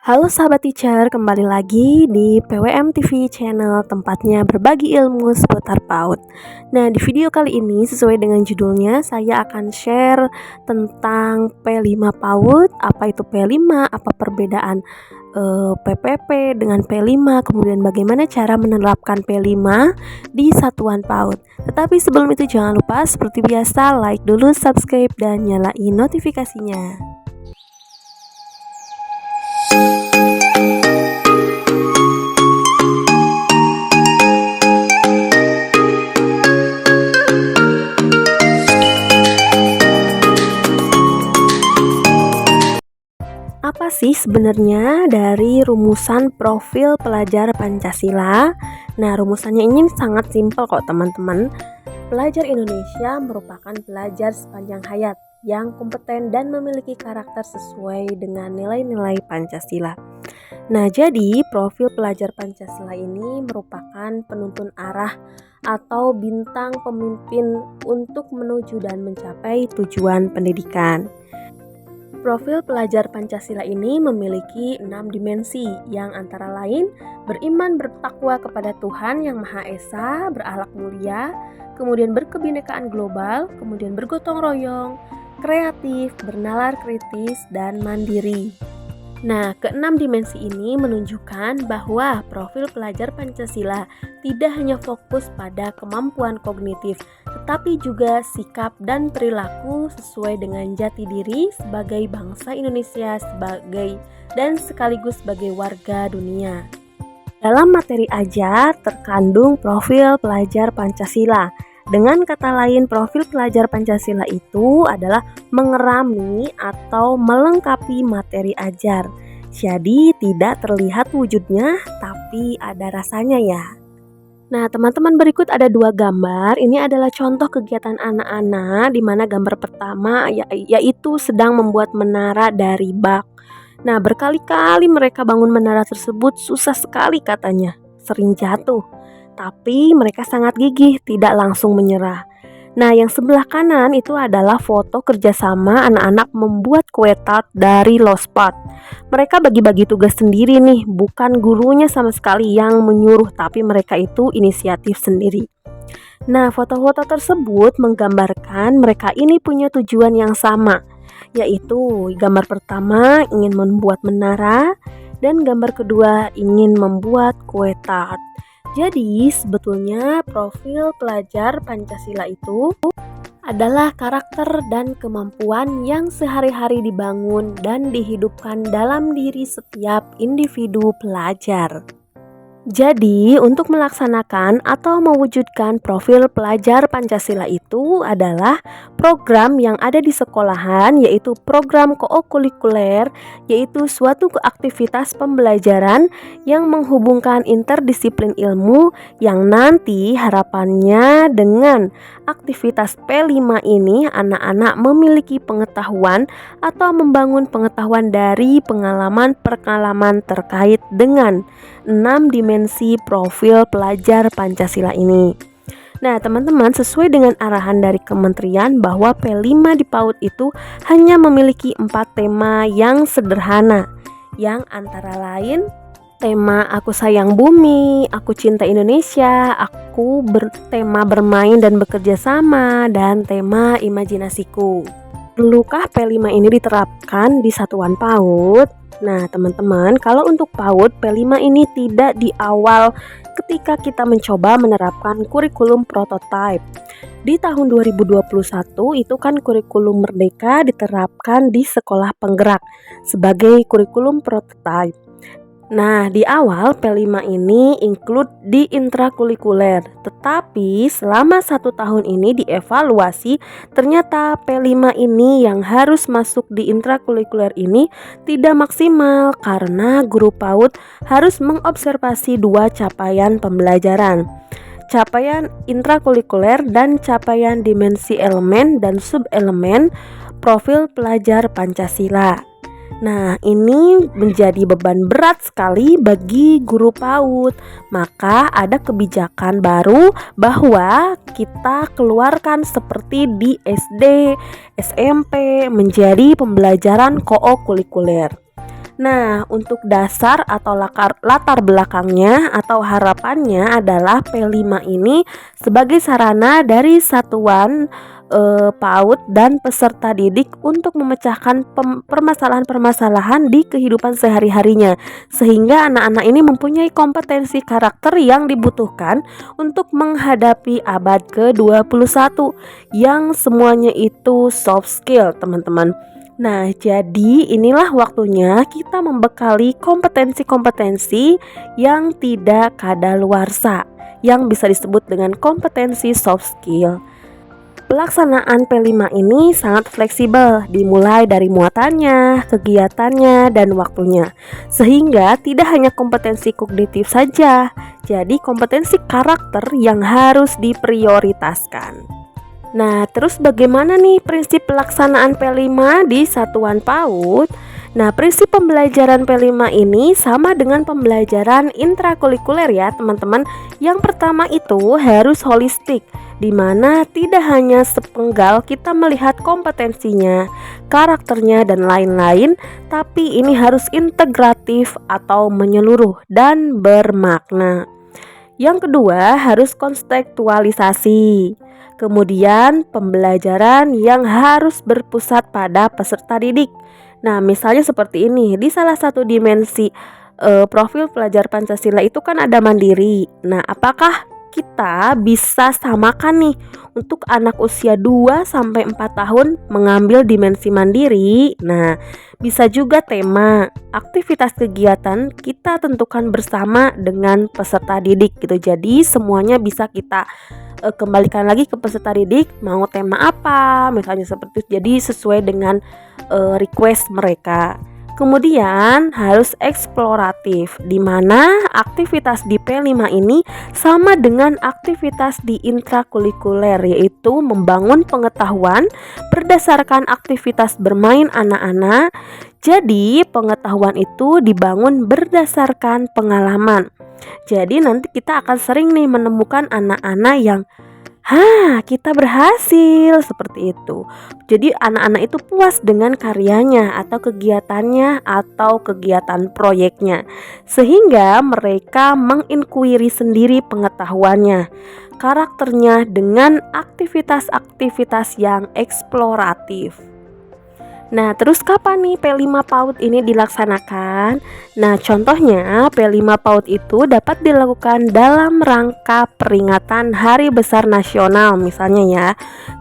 Halo sahabat teacher, kembali lagi di PWM TV channel tempatnya berbagi ilmu seputar PAUD. Nah, di video kali ini sesuai dengan judulnya, saya akan share tentang P5 PAUD, apa itu P5, apa perbedaan PPP dengan P5, kemudian bagaimana cara menerapkan P5 di satuan PAUD. Tetapi sebelum itu jangan lupa seperti biasa like dulu, subscribe, dan nyalain notifikasinya. Apa sih sebenarnya dari rumusan profil pelajar Pancasila? Nah, rumusannya ini sangat simpel kok teman-teman. Pelajar Indonesia merupakan pelajar sepanjang hayat yang kompeten dan memiliki karakter sesuai dengan nilai-nilai Pancasila. Nah, jadi profil pelajar Pancasila ini merupakan penuntun arah atau bintang pemimpin untuk menuju dan mencapai tujuan pendidikan. Profil pelajar Pancasila ini memiliki 6 dimensi yang antara lain beriman bertakwa kepada Tuhan Yang Maha Esa, berakhlak mulia, kemudian berkebinekaan global, kemudian bergotong royong, kreatif, bernalar kritis, dan mandiri. Nah, keenam dimensi ini menunjukkan bahwa profil pelajar Pancasila tidak hanya fokus pada kemampuan kognitif, tetapi juga sikap dan perilaku sesuai dengan jati diri sebagai bangsa Indonesia dan sekaligus sebagai warga dunia. Dalam materi ajar terkandung profil pelajar Pancasila. Dengan kata lain, profil pelajar Pancasila itu adalah mengerami atau melengkapi materi ajar. Jadi tidak terlihat wujudnya, tapi ada rasanya ya. Nah, teman-teman, berikut ada 2 gambar. Ini adalah contoh kegiatan anak-anak di mana gambar pertama yaitu sedang membuat menara dari bak. Nah, berkali-kali mereka bangun menara tersebut, susah sekali katanya, sering jatuh. Tapi mereka sangat gigih, tidak langsung menyerah. Nah, yang sebelah kanan itu adalah foto kerjasama anak-anak membuat kue tart dari lospat. Mereka bagi-bagi tugas sendiri nih, bukan gurunya sama sekali yang menyuruh, tapi mereka itu inisiatif sendiri. Nah, foto-foto tersebut menggambarkan mereka ini punya tujuan yang sama, yaitu gambar pertama ingin membuat menara, dan gambar kedua ingin membuat kue tart. Jadi sebetulnya profil pelajar Pancasila itu adalah karakter dan kemampuan yang sehari-hari dibangun dan dihidupkan dalam diri setiap individu pelajar. Jadi, untuk melaksanakan atau mewujudkan profil pelajar Pancasila itu adalah program yang ada di sekolahan, yaitu program kokurikuler, yaitu suatu aktivitas pembelajaran yang menghubungkan interdisiplin ilmu yang nanti harapannya dengan aktivitas P5 ini anak-anak memiliki pengetahuan atau membangun pengetahuan dari pengalaman-pengalaman terkait dengan 6 dimensi profil pelajar Pancasila ini. Nah, teman-teman, sesuai dengan arahan dari kementerian bahwa P5 di PAUD itu hanya memiliki 4 tema yang sederhana, yang antara lain tema Aku Sayang Bumi, Aku Cinta Indonesia, Aku bertema bermain dan bekerja sama, dan tema Imajinasiku. Perlukah P5 ini diterapkan di satuan PAUD? Nah, teman-teman, kalau untuk PAUD, P5 ini tidak di awal ketika kita mencoba menerapkan kurikulum prototipe. Di tahun 2021 itu kan kurikulum Merdeka diterapkan di sekolah penggerak sebagai kurikulum prototipe. Nah, di awal P5 ini include di intrakurikuler, tetapi selama 1 tahun ini dievaluasi, ternyata P5 ini yang harus masuk di intrakurikuler ini tidak maksimal karena guru PAUD harus mengobservasi 2 capaian pembelajaran. Capaian intrakurikuler dan capaian dimensi elemen dan subelemen profil pelajar Pancasila. Nah, ini menjadi beban berat sekali bagi guru PAUD. Maka ada kebijakan baru bahwa kita keluarkan seperti di SD, SMP menjadi pembelajaran kokurikuler. Nah, untuk dasar atau latar belakangnya atau harapannya adalah P5 ini sebagai sarana dari satuan PAUD dan peserta didik untuk memecahkan permasalahan-permasalahan di kehidupan sehari-harinya, sehingga anak-anak ini mempunyai kompetensi karakter yang dibutuhkan untuk menghadapi abad ke-21 yang semuanya itu soft skill, teman-teman. Nah, jadi inilah waktunya kita membekali kompetensi-kompetensi yang tidak kadaluarsa, yang bisa disebut dengan kompetensi soft skill. Pelaksanaan P5 ini sangat fleksibel, dimulai dari muatannya, kegiatannya, dan waktunya. Sehingga tidak hanya kompetensi kognitif saja, jadi kompetensi karakter yang harus diprioritaskan. Nah, terus bagaimana nih prinsip pelaksanaan P5 di satuan PAUD? Nah, prinsip pembelajaran P5 ini sama dengan pembelajaran intrakurikuler ya, teman-teman. Yang pertama itu harus holistik, di mana tidak hanya sepenggal kita melihat kompetensinya, karakternya, dan lain-lain, tapi ini harus integratif atau menyeluruh dan bermakna. Yang kedua, harus kontekstualisasi. Kemudian, pembelajaran yang harus berpusat pada peserta didik. Nah, misalnya seperti ini, di salah satu dimensi profil pelajar Pancasila itu kan ada mandiri. Nah, apakah kita bisa samakan nih untuk anak usia 2-4 tahun mengambil dimensi mandiri? Nah, bisa juga tema, aktivitas kegiatan kita tentukan bersama dengan peserta didik gitu. Jadi semuanya bisa kita kembalikan lagi ke peserta didik, mau tema apa, misalnya seperti itu. Jadi sesuai dengan request mereka. Kemudian harus eksploratif, di mana aktivitas di P5 ini sama dengan aktivitas di intrakurikuler, yaitu membangun pengetahuan berdasarkan aktivitas bermain anak-anak. Jadi pengetahuan itu dibangun berdasarkan pengalaman. Jadi nanti kita akan sering nih menemukan anak-anak yang kita berhasil seperti itu. Jadi anak-anak itu puas dengan karyanya atau kegiatannya atau kegiatan proyeknya, sehingga mereka menginkuiri sendiri pengetahuannya, karakternya dengan aktivitas-aktivitas yang eksploratif. Nah, terus kapan nih P5 PAUD ini dilaksanakan? Nah, contohnya P5 PAUD itu dapat dilakukan dalam rangka peringatan Hari Besar Nasional misalnya ya.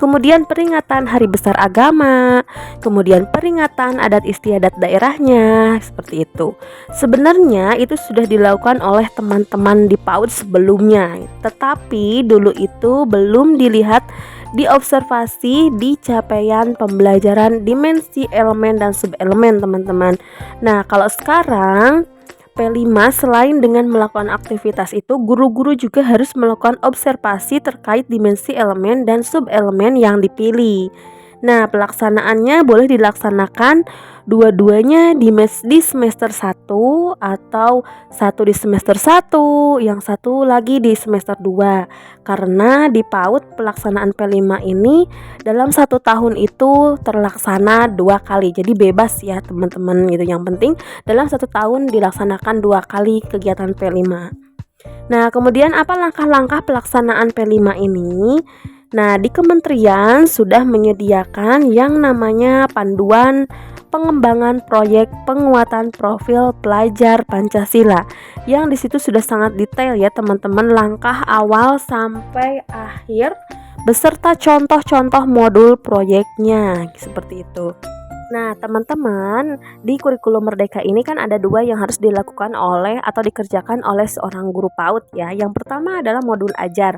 Kemudian peringatan Hari Besar Agama, kemudian peringatan adat istiadat daerahnya, seperti itu. Sebenarnya itu sudah dilakukan oleh teman-teman di PAUD sebelumnya, tetapi dulu itu belum dilihat diobservasi di capaian pembelajaran dimensi elemen dan subelemen, teman-teman. Nah, kalau sekarang P5 selain dengan melakukan aktivitas itu, guru-guru juga harus melakukan observasi terkait dimensi elemen dan subelemen yang dipilih. Nah, pelaksanaannya boleh dilaksanakan dua-duanya di semester 1 atau satu di semester 1, yang satu lagi di semester 2. Karena di PAUD pelaksanaan P5 ini dalam 1 tahun itu terlaksana 2 kali. Jadi bebas ya teman-teman gitu. Yang penting dalam 1 tahun dilaksanakan 2 kali kegiatan P5. Nah, kemudian apa langkah-langkah pelaksanaan P5 ini? Nah, di kementerian sudah menyediakan yang namanya panduan pengembangan proyek penguatan profil pelajar Pancasila, yang di situ sudah sangat detail ya teman-teman, langkah awal sampai akhir beserta contoh-contoh modul proyeknya seperti itu. Nah, teman-teman, di kurikulum Merdeka ini kan ada 2 yang harus dilakukan oleh atau dikerjakan oleh seorang guru PAUD ya. Yang pertama adalah modul ajar.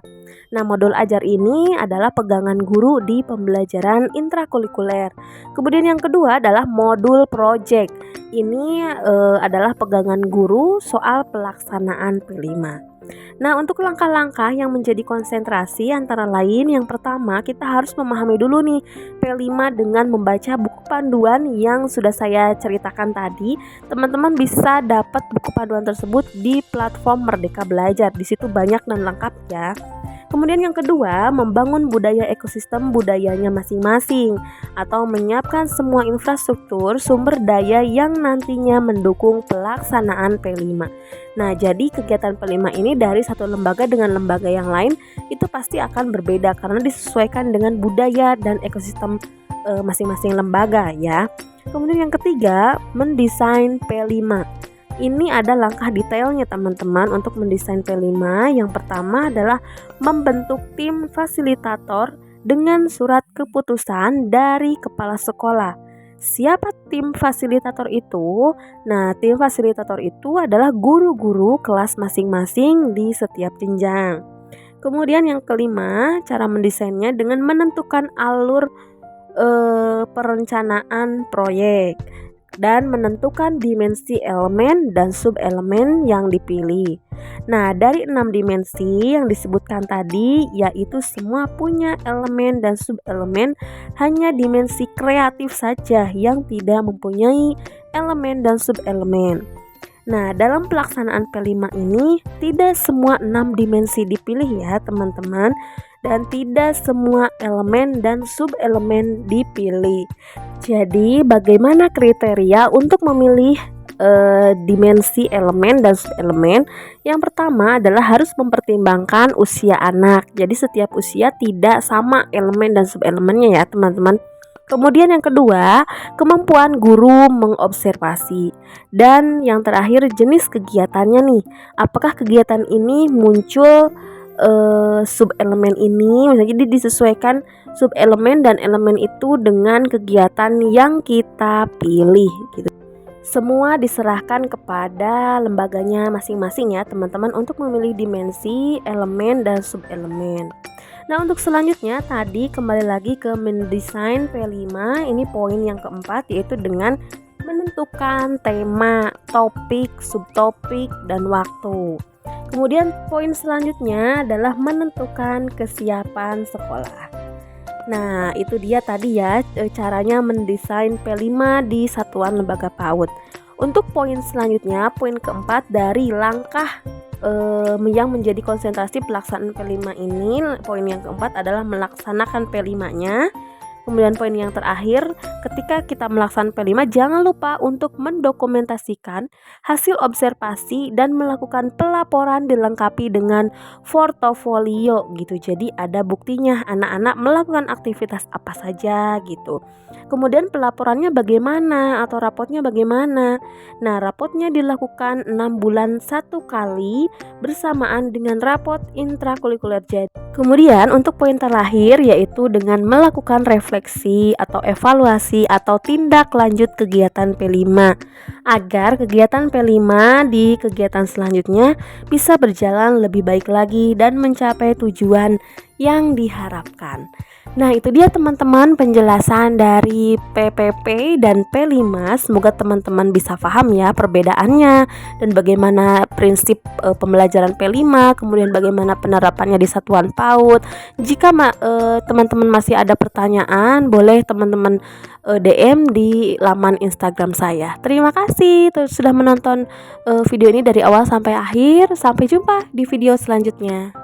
Nah, modul ajar ini adalah pegangan guru di pembelajaran intrakurikuler. Kemudian yang kedua adalah modul project. Ini adalah pegangan guru soal pelaksanaan P5. Nah, untuk langkah-langkah yang menjadi konsentrasi antara lain, yang pertama kita harus memahami dulu nih P5 dengan membaca buku panduan yang sudah saya ceritakan tadi. Teman-teman bisa dapat buku panduan tersebut di platform Merdeka Belajar. Di situ banyak dan lengkap ya. Kemudian yang kedua, membangun budaya ekosistem budayanya masing-masing atau menyiapkan semua infrastruktur sumber daya yang nantinya mendukung pelaksanaan P5. Nah, jadi kegiatan P5 ini dari satu lembaga dengan lembaga yang lain itu pasti akan berbeda karena disesuaikan dengan budaya dan ekosistem masing-masing lembaga ya. Kemudian yang ketiga, mendesain P5. Ini ada langkah detailnya teman-teman untuk mendesain P5. Yang pertama adalah membentuk tim fasilitator dengan surat keputusan dari kepala sekolah. Siapa tim fasilitator itu? Nah, tim fasilitator itu adalah guru-guru kelas masing-masing di setiap jenjang. Kemudian yang kelima, cara mendesainnya dengan menentukan alur perencanaan proyek dan menentukan dimensi elemen dan subelemen yang dipilih. Nah, dari 6 dimensi yang disebutkan tadi, yaitu semua punya elemen dan subelemen, hanya dimensi kreatif saja yang tidak mempunyai elemen dan subelemen. Nah, dalam pelaksanaan P5 ini, tidak semua 6 dimensi dipilih ya teman-teman, dan tidak semua elemen dan subelemen dipilih. Jadi, bagaimana kriteria untuk memilih dimensi elemen dan subelemen? Yang pertama adalah harus mempertimbangkan usia anak. Jadi, setiap usia tidak sama elemen dan subelemennya ya, teman-teman. Kemudian yang kedua, kemampuan guru mengobservasi. Dan yang terakhir, jenis kegiatannya nih. Apakah kegiatan ini muncul subelemen ini, misalnya jadi disesuaikan subelemen dan elemen itu dengan kegiatan yang kita pilih gitu. Semua diserahkan kepada lembaganya masing-masing ya teman-teman untuk memilih dimensi, elemen, dan subelemen. Nah, untuk selanjutnya tadi kembali lagi ke mendesain P5. Ini poin yang keempat, yaitu dengan menentukan tema, topik, subtopik, dan waktu. Kemudian poin selanjutnya adalah menentukan kesiapan sekolah. Nah, itu dia tadi ya caranya mendesain P5 di satuan lembaga PAUD. Untuk poin selanjutnya, poin keempat dari langkah yang menjadi konsentrasi pelaksanaan P5 ini, poin yang keempat adalah melaksanakan P5-nya. Kemudian poin yang terakhir, ketika kita melaksanakan P5, jangan lupa untuk mendokumentasikan hasil observasi dan melakukan pelaporan dilengkapi dengan portofolio gitu. Jadi ada buktinya anak-anak melakukan aktivitas apa saja gitu. Kemudian pelaporannya bagaimana atau rapotnya bagaimana? Nah, rapotnya dilakukan 6 bulan 1 kali bersamaan dengan rapot intrakurikuler. Kemudian untuk poin terakhir yaitu dengan melakukan refleksi atau evaluasi atau tindak lanjut kegiatan P5 agar kegiatan P5 di kegiatan selanjutnya bisa berjalan lebih baik lagi dan mencapai tujuan yang diharapkan. Nah, itu dia teman-teman penjelasan dari PPP dan P5. Semoga teman-teman bisa paham ya perbedaannya dan bagaimana prinsip pembelajaran P5, kemudian bagaimana penerapannya di satuan PAUD. Jika teman-teman masih ada pertanyaan, boleh teman-teman DM di laman Instagram saya. Terima kasih sudah menonton video ini dari awal sampai akhir. Sampai jumpa di video selanjutnya.